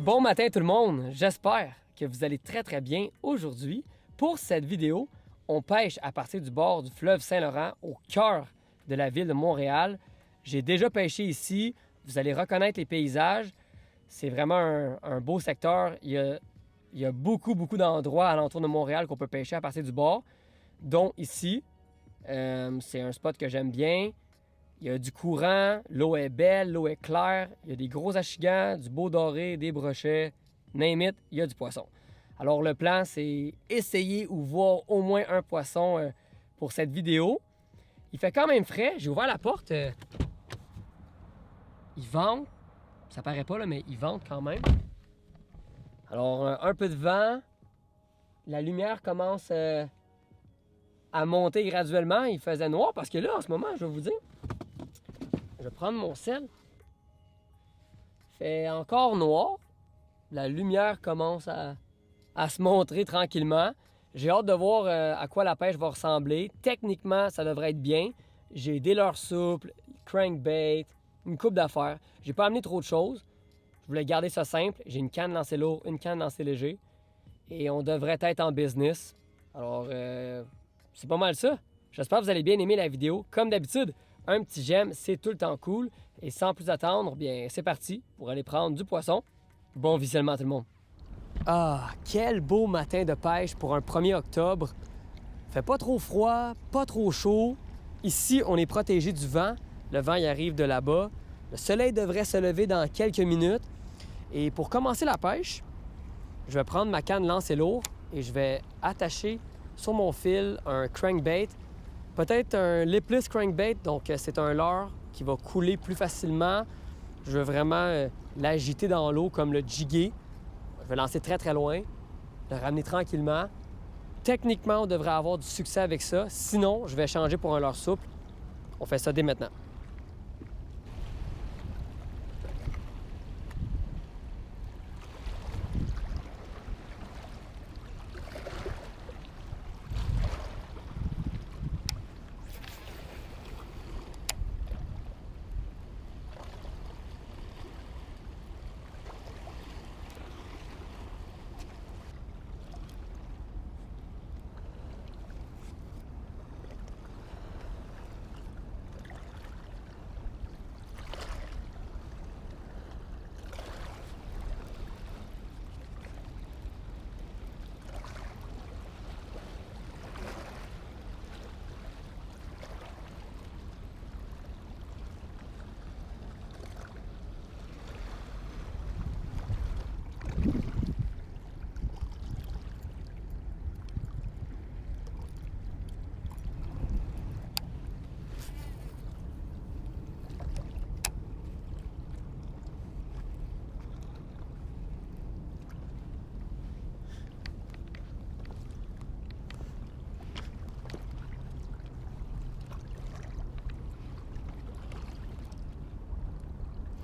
Bon matin tout le monde, j'espère que vous allez très bien aujourd'hui. Pour cette vidéo, on pêche à partir du bord du fleuve Saint-Laurent au cœur de la ville de Montréal. J'ai déjà pêché ici, vous allez reconnaître les paysages. C'est vraiment un beau secteur. Il y a beaucoup d'endroits alentour de Montréal qu'on peut pêcher à partir du bord, dont ici. C'est un spot que j'aime bien. Il y a du courant, l'eau est belle, l'eau est claire, il y a des gros achigans, du beau doré, des brochets, name it, il y a du poisson. Alors le plan, c'est essayer ou voir au moins un poisson pour cette vidéo. Il fait quand même frais, j'ai ouvert la porte. Ils ventent, ça paraît pas là, mais ils ventent quand même. Alors un peu de vent, la lumière commence à monter graduellement. Il faisait noir parce que là, en ce moment, je vais vous dire, je vais prendre mon sel. Il fait encore noir. La lumière commence à se montrer tranquillement. J'ai hâte de voir à quoi la pêche va ressembler. Techniquement, ça devrait être bien. J'ai des leurres souples, crankbait, une coupe d'affaires. J'ai pas amené trop de choses. Je voulais garder ça simple. J'ai une canne lancée lourd, une canne lancée léger. Et on devrait être en business. Alors, c'est pas mal ça. J'espère que vous allez bien aimer la vidéo. Comme d'habitude, un petit j'aime, c'est tout le temps cool. Et sans plus attendre, bien, c'est parti pour aller prendre du poisson. Bon visionnement tout le monde. Ah, quel beau matin de pêche pour un 1er octobre. Fait pas trop froid, pas trop chaud. Ici, on est protégé du vent. Le vent, il arrive de là-bas. Le soleil devrait se lever dans quelques minutes. Et pour commencer la pêche, je vais prendre ma canne lancée lourd et je vais attacher sur mon fil un crankbait. Peut-être un lipless crankbait, donc c'est un leurre qui va couler plus facilement. Je veux vraiment l'agiter dans l'eau comme le jiguer. Je vais lancer très loin, le ramener tranquillement. Techniquement, on devrait avoir du succès avec ça. Sinon, je vais changer pour un leurre souple. On fait ça dès maintenant.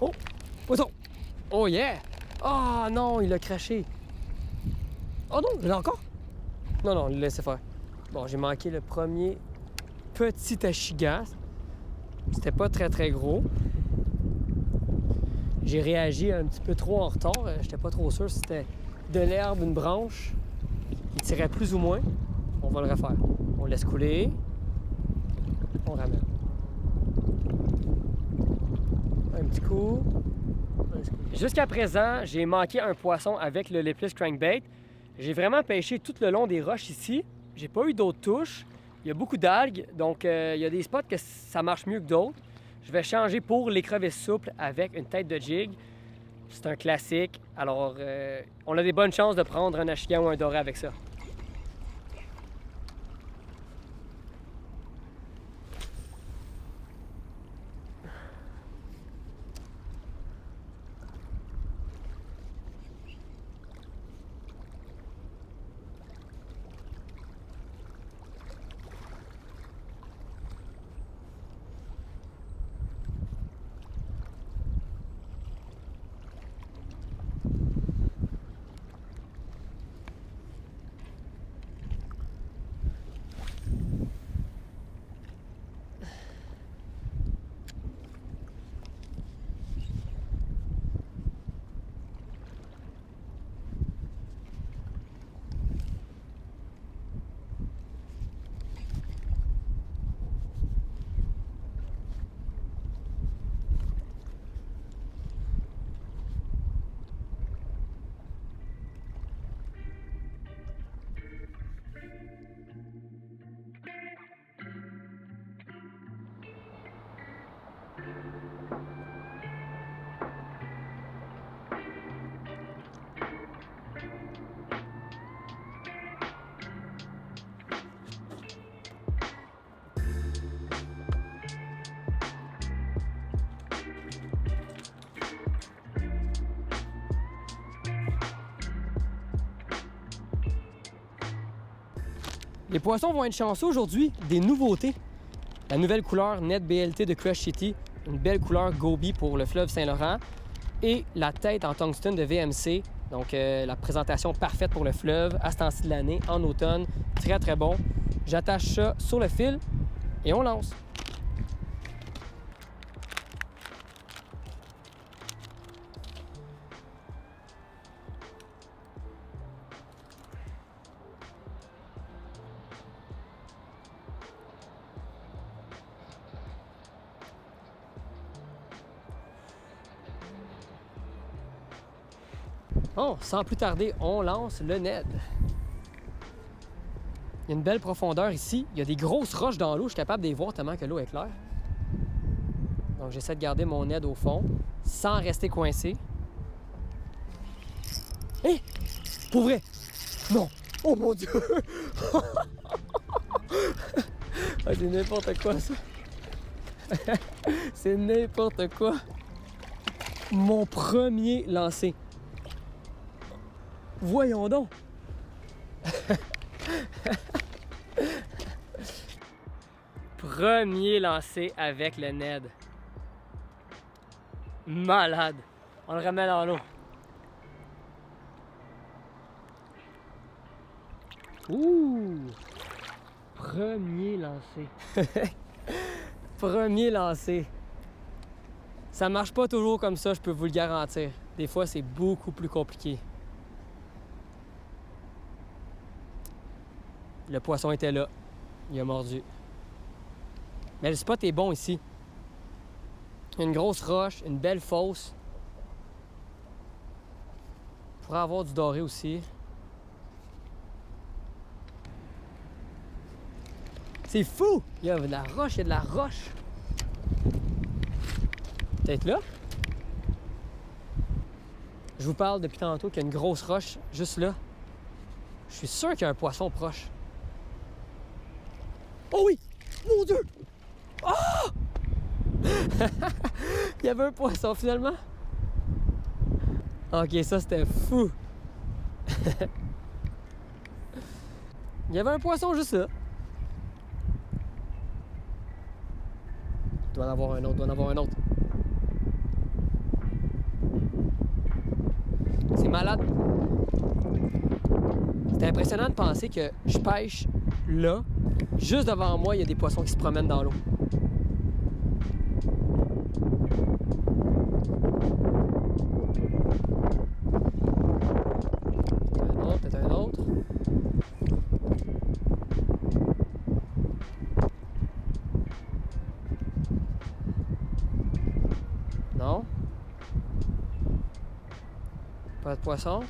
Oh! Poisson! Oh yeah! Ah non, il a craché. Oh non, il l'a encore? Non, il l'a laissé faire. Bon, j'ai manqué le premier petit achigan. C'était pas très gros. J'ai réagi un petit peu trop en retard. J'étais pas trop sûr si c'était de l'herbe, une branche. Il tirait plus ou moins. On va le refaire. On laisse couler. On ramène. Un petit coup. Jusqu'à présent, j'ai manqué un poisson avec le lipless crankbait. J'ai vraiment pêché tout le long des roches ici. J'ai pas eu d'autres touches. Il y a beaucoup d'algues, donc il y a des spots que ça marche mieux que d'autres. Je vais changer pour l'écrevisse souple avec une tête de jig. C'est un classique. Alors, on a des bonnes chances de prendre un achigan ou un doré avec ça. Les poissons vont être chanceux aujourd'hui. Des nouveautés. La nouvelle couleur Net BLT de Crush City. Une belle couleur Goby pour le fleuve Saint-Laurent. Et la tête en tungstène de VMC. Donc, la présentation parfaite pour le fleuve à ce temps-ci de l'année, en automne. Très, très bon. J'attache ça sur le fil et on lance. Bon, sans plus tarder, on lance le Ned. Il y a une belle profondeur ici. Il y a des grosses roches dans l'eau. Je suis capable de les voir tellement que l'eau est claire. Donc, j'essaie de garder mon Ned au fond sans rester coincé. Hé! Pour vrai! Non! Oh mon Dieu! Ah, c'est n'importe quoi, ça! C'est n'importe quoi! Mon premier lancé. Voyons donc! Premier lancé avec le Ned. Malade! On le remet dans l'eau. Ouh! Premier lancé. Premier lancé. Ça marche pas toujours comme ça, je peux vous le garantir. Des fois, c'est beaucoup plus compliqué. Le poisson était là. Il a mordu. Mais le spot est bon ici. Une grosse roche, une belle fosse. Il pourrait avoir du doré aussi. C'est fou! Il y a de la roche, il y a de la roche. Peut-être là? Je vous parle depuis tantôt qu'il y a une grosse roche juste là. Je suis sûr qu'il y a un poisson proche. Oh oui! Mon Dieu! Oh! Il y avait un poisson finalement? Ok, ça c'était fou! Il y avait un poisson juste là. Il doit en avoir un autre, doit en avoir un autre. C'est malade. C'est impressionnant de penser que je pêche là. Juste devant moi, il y a des poissons qui se promènent dans l'eau. Peut-être un autre. Non. Pas de poisson.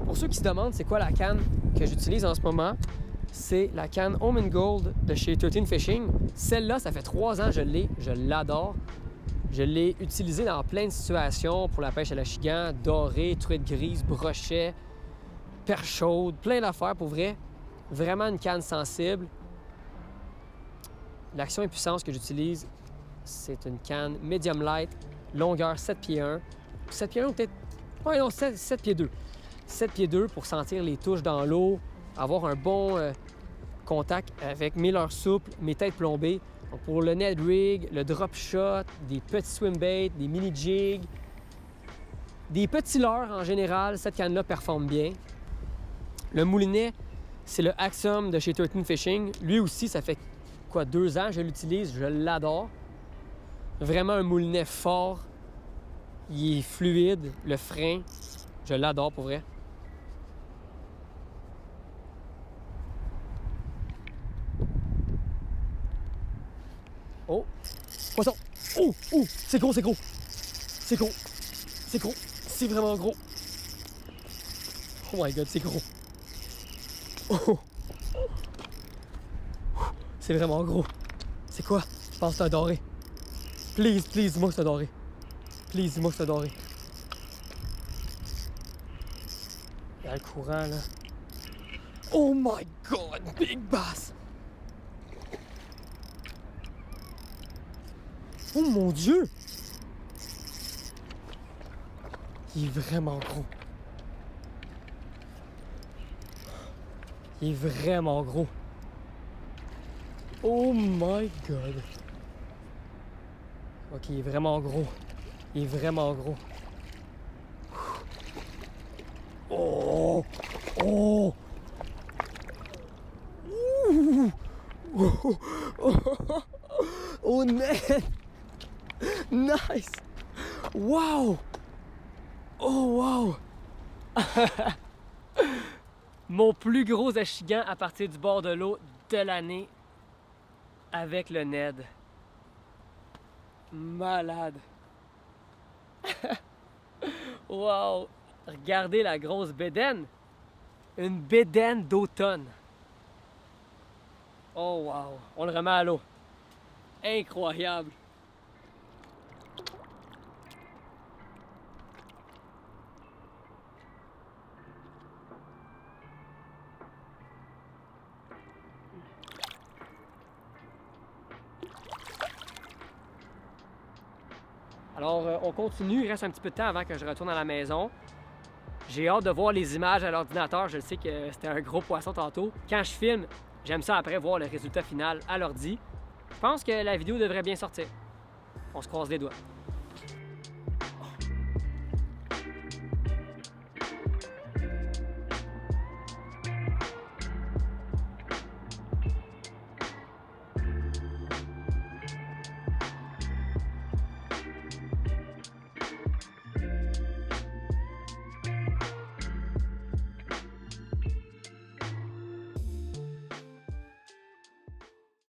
Pour ceux qui se demandent c'est quoi la canne que j'utilise en ce moment, c'est la canne Home & Gold de chez 13 Fishing. Celle-là, ça fait 3 ans que je l'ai, je l'adore. Je l'ai utilisée dans plein de situations pour la pêche à l'achigan, dorée, truite grise, brochet, perche chaude, plein d'affaires pour vrai. Vraiment une canne sensible. L'action et puissance que j'utilise, c'est une canne medium light, longueur 7 pieds 1. 7 pieds 1 ou peut-être... Ouais, non, 7 pieds 2. 7 pieds 2 pour sentir les touches dans l'eau, avoir un bon contact avec mes leurres souples, mes têtes plombées. Donc pour le Ned rig, le drop shot, des petits swim baits, des mini jigs, des petits leurres en général, cette canne-là performe bien. Le moulinet, c'est le Axiom de chez 13 Fishing. Lui aussi, ça fait quoi, 2 ans que je l'utilise, je l'adore. Vraiment un moulinet fort, il est fluide, le frein, je l'adore pour vrai. Oh! Poisson! Oh! Oh! C'est gros, c'est gros! C'est gros! C'est gros! C'est vraiment gros! Oh my god, c'est gros! Oh! C'est vraiment gros! C'est quoi? Je pense que c'est un doré. Please, please, dis-moi que c'est un doré. Please, dis-moi que c'est un doré. Il y a le courant, là. Oh my God! Big bass! Oh mon Dieu! Il est vraiment gros. Il est vraiment gros. Oh my God! Ok, il est vraiment gros. Il est vraiment gros. Oh! Oh! Ouh! Oh! Oh! Oh, net! Nice! Wow! Oh, wow! Mon plus gros achigan à partir du bord de l'eau de l'année avec le Ned. Malade! Wow! Regardez la grosse bédaine! Une bédaine d'automne! Oh wow! On le remet à l'eau. Incroyable! Alors, on continue. Il reste un petit peu de temps avant que je retourne à la maison. J'ai hâte de voir les images à l'ordinateur. Je sais que c'était un gros poisson tantôt. Quand je filme, j'aime ça après voir le résultat final à l'ordi. Je pense que la vidéo devrait bien sortir. On se croise les doigts.